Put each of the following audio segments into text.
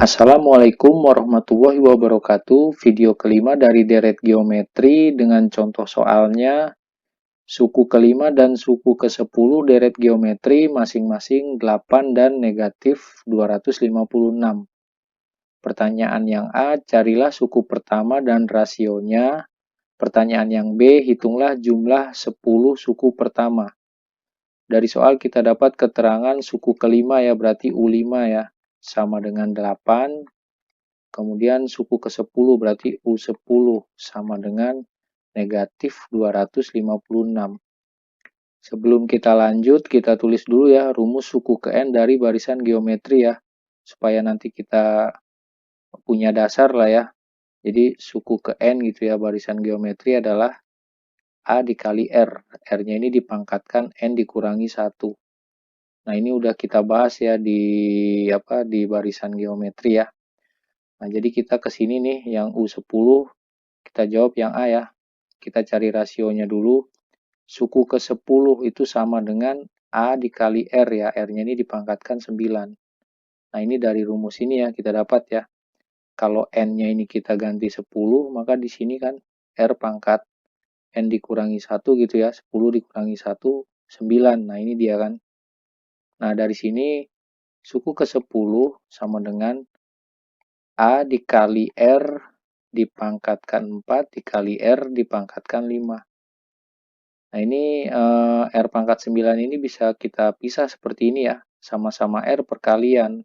Assalamualaikum warahmatullahi wabarakatuh. Video kelima dari deret geometri dengan contoh soalnya suku kelima dan suku ke-10 deret geometri masing-masing 8 dan negatif 256. Pertanyaan yang A, carilah suku pertama dan rasionya. Pertanyaan yang B, hitunglah jumlah 10 suku pertama. Dari soal kita dapat keterangan suku kelima ya, berarti U5 ya, sama dengan 8. Kemudian suku ke-10 berarti U10 sama dengan negatif 256. Sebelum kita lanjut, kita tulis dulu ya rumus suku ke N dari barisan geometri ya. Supaya nanti kita punya dasar lah ya. Jadi suku ke N gitu ya, barisan geometri adalah A dikali R. R-nya ini dipangkatkan N dikurangi 1. Nah ini udah kita bahas ya di barisan geometri ya. Nah, jadi kita ke sini nih, yang U10, kita jawab yang A ya. Kita cari rasionya dulu. Suku ke-10 itu sama dengan A dikali R ya. R-nya ini dipangkatkan 9. Nah, ini dari rumus ini ya, kita dapat ya. Kalau N-nya ini kita ganti 10, maka di sini kan R pangkat N dikurangi 1 gitu ya. 10 dikurangi 1, 9. Nah, ini dia kan. Nah, dari sini suku ke-10 sama dengan A dikali R dipangkatkan 4 dikali R dipangkatkan 5. Nah ini R pangkat 9 ini bisa kita pisah seperti ini ya. Sama-sama R perkalian.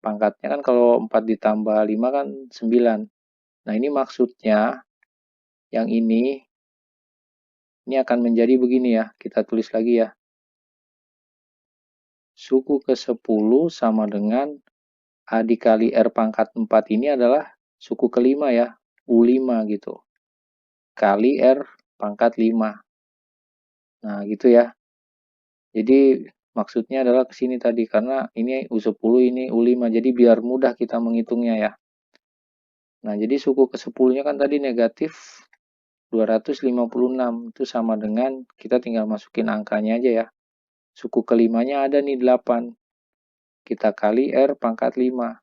Pangkatnya kan kalau 4 ditambah 5 kan 9. Nah ini maksudnya yang ini akan menjadi begini ya. Kita tulis lagi ya. Suku ke-10 sama dengan A dikali R pangkat 4 ini adalah suku kelima ya. U5 gitu. Kali R pangkat 5. Nah, gitu ya. Jadi maksudnya adalah ke sini tadi karena ini U10 ini U5. Jadi biar mudah kita menghitungnya ya. Nah, jadi suku ke-10-nya kan tadi negatif 256. Itu sama dengan kita tinggal masukin angkanya aja ya. Suku kelimanya ada nih 8. Kita kali R pangkat 5.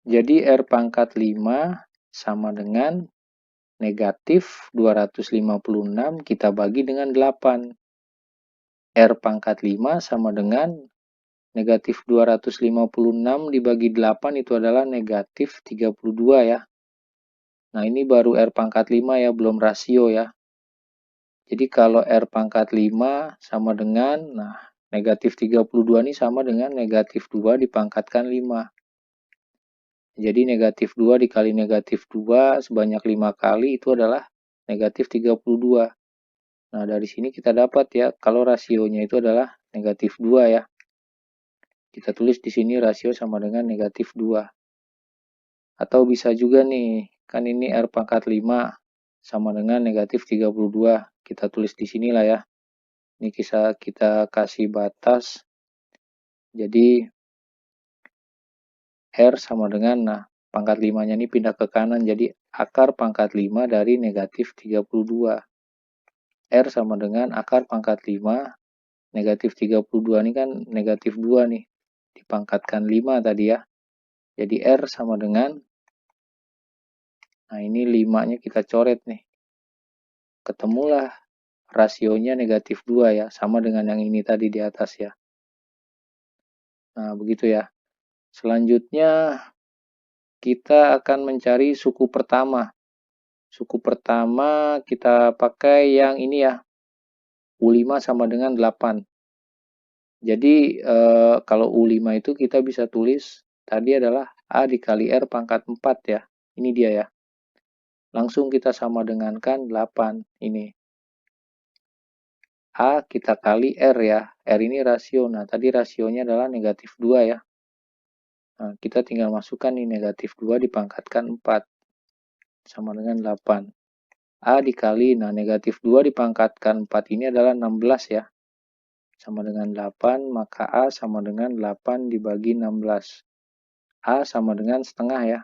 Jadi R pangkat 5 sama dengan negatif 256 kita bagi dengan 8. R pangkat 5 sama dengan negatif 256 dibagi 8 itu adalah negatif 32 ya. Nah ini baru R pangkat 5 ya, belum rasio ya. Jadi kalau R pangkat 5 sama dengan, nah negatif 32 ini sama dengan negatif 2 dipangkatkan 5. Jadi negatif 2 dikali negatif 2 sebanyak 5 kali itu adalah negatif 32. Nah dari sini kita dapat ya, kalau rasionya itu adalah negatif 2 ya. Kita tulis di sini rasio sama dengan negatif 2. Atau bisa juga nih, kan ini R pangkat 5 sama dengan negatif 32. Kita tulis di sini lah ya. Ini kita kasih batas. Jadi R sama dengan, nah pangkat 5-nya ini pindah ke kanan. Jadi akar pangkat 5 dari negatif 32. R sama dengan akar pangkat 5. Negatif 32 ini kan negatif 2 nih. Dipangkatkan 5 tadi ya. Jadi R sama dengan, nah ini 5-nya kita coret nih. Ketemulah rasionya negatif 2 ya. Sama dengan yang ini tadi di atas ya. Nah begitu ya. Selanjutnya kita akan mencari suku pertama. Suku pertama kita pakai yang ini ya. U5 sama dengan 8. Jadi kalau U5 itu kita bisa tulis tadi adalah A dikali R pangkat 4 ya. Ini dia ya. Langsung kita sama dengankan 8 ini. A kita kali R ya. R ini rasio. Nah tadi rasionya adalah negatif 2 ya. Nah, kita tinggal masukkan nih negatif 2 dipangkatkan 4. Sama dengan 8. A dikali, nah negatif 2 dipangkatkan 4 ini adalah 16 ya. Sama dengan 8, maka A sama dengan 8 dibagi 16. A sama dengan setengah ya.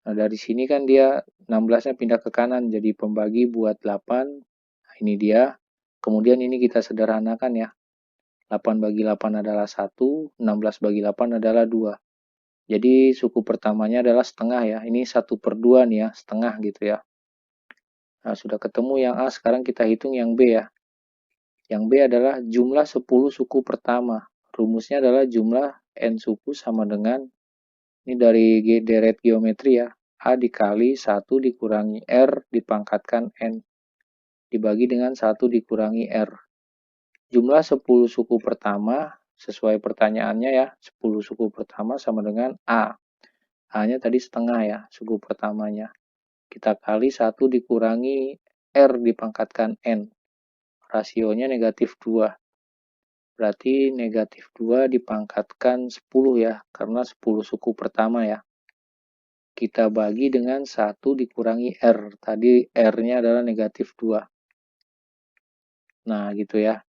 Nah dari sini kan dia 16-nya pindah ke kanan, jadi pembagi buat 8. Nah, ini dia. Kemudian ini kita sederhanakan ya. 8 bagi 8 adalah 1, 16 bagi 8 adalah 2. Jadi suku pertamanya adalah setengah ya. Ini 1/2 nih ya, setengah gitu ya. Nah, sudah ketemu yang A, sekarang kita hitung yang B ya. Yang B adalah jumlah 10 suku pertama. Rumusnya adalah jumlah N suku sama dengan, ini dari deret geometri ya, A dikali 1 dikurangi R dipangkatkan N. Dibagi dengan 1 dikurangi R. Jumlah 10 suku pertama, sesuai pertanyaannya ya, 10 suku pertama sama dengan A. A-nya tadi setengah ya, suku pertamanya. Kita kali 1 dikurangi R dipangkatkan N. Rasionya negatif 2. Berarti negatif 2 dipangkatkan 10 ya, karena 10 suku pertama ya. Kita bagi dengan 1 dikurangi R. Tadi R-nya adalah negatif 2. Nah, gitu ya.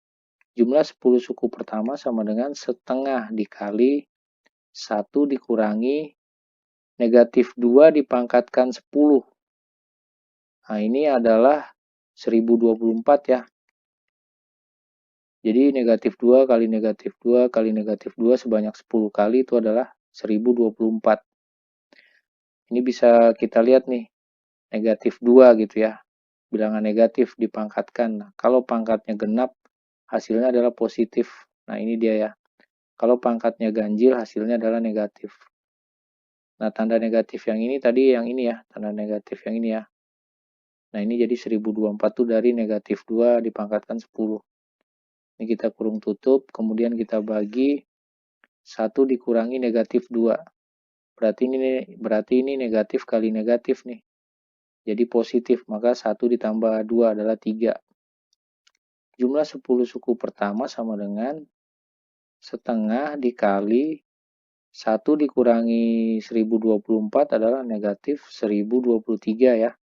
Jumlah 10 suku pertama sama dengan setengah dikali 1 dikurangi negatif 2 dipangkatkan 10. Nah, ini adalah 1024 ya. Jadi negatif 2 kali negatif 2 kali negatif 2 sebanyak 10 kali itu adalah 1024. Ini bisa kita lihat nih, negatif 2 gitu ya. Bilangan negatif dipangkatkan. Nah, kalau pangkatnya genap, hasilnya adalah positif. Nah, ini dia ya. Kalau pangkatnya ganjil, hasilnya adalah negatif. Nah, tanda negatif yang ini tadi yang ini ya, tanda negatif yang ini ya. Nah, ini jadi 1024 itu dari negatif 2 dipangkatkan 10. Ini kita kurung tutup, kemudian kita bagi 1 dikurangi negatif 2. Berarti ini negatif kali negatif nih. Jadi positif, maka 1 ditambah 2 adalah 3. Jumlah 10 suku pertama sama dengan setengah dikali 1 dikurangi 1024 adalah negatif 1023 ya.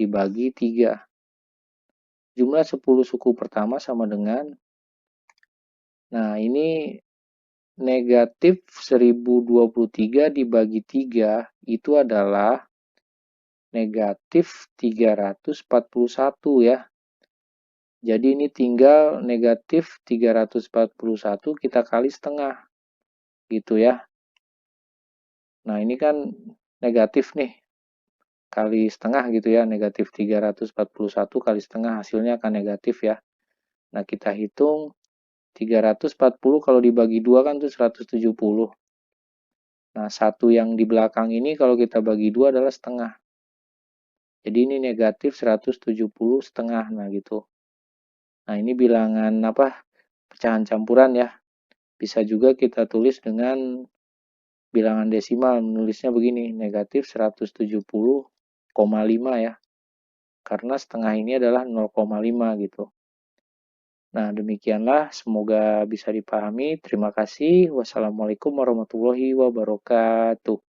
Dibagi 3. Jumlah 10 suku pertama sama dengan, nah ini negatif 1023 dibagi 3 itu adalah negatif 341 ya. Jadi ini tinggal negatif 341 kita kali setengah gitu ya. Nah, ini kan negatif nih, kali setengah gitu ya, negatif 341 kali setengah hasilnya akan negatif ya. Nah, kita hitung 340 kalau dibagi 2 kan itu 170. Nah, satu yang di belakang ini kalau kita bagi 2 adalah setengah. Jadi ini negatif 170 setengah, nah gitu. Nah, ini bilangan apa? Pecahan campuran ya. Bisa juga kita tulis dengan bilangan desimal, menulisnya begini, negatif 170,5 ya. Karena setengah ini adalah 0,5 gitu. Nah, demikianlah, semoga bisa dipahami. Terima kasih. Wassalamualaikum warahmatullahi wabarakatuh.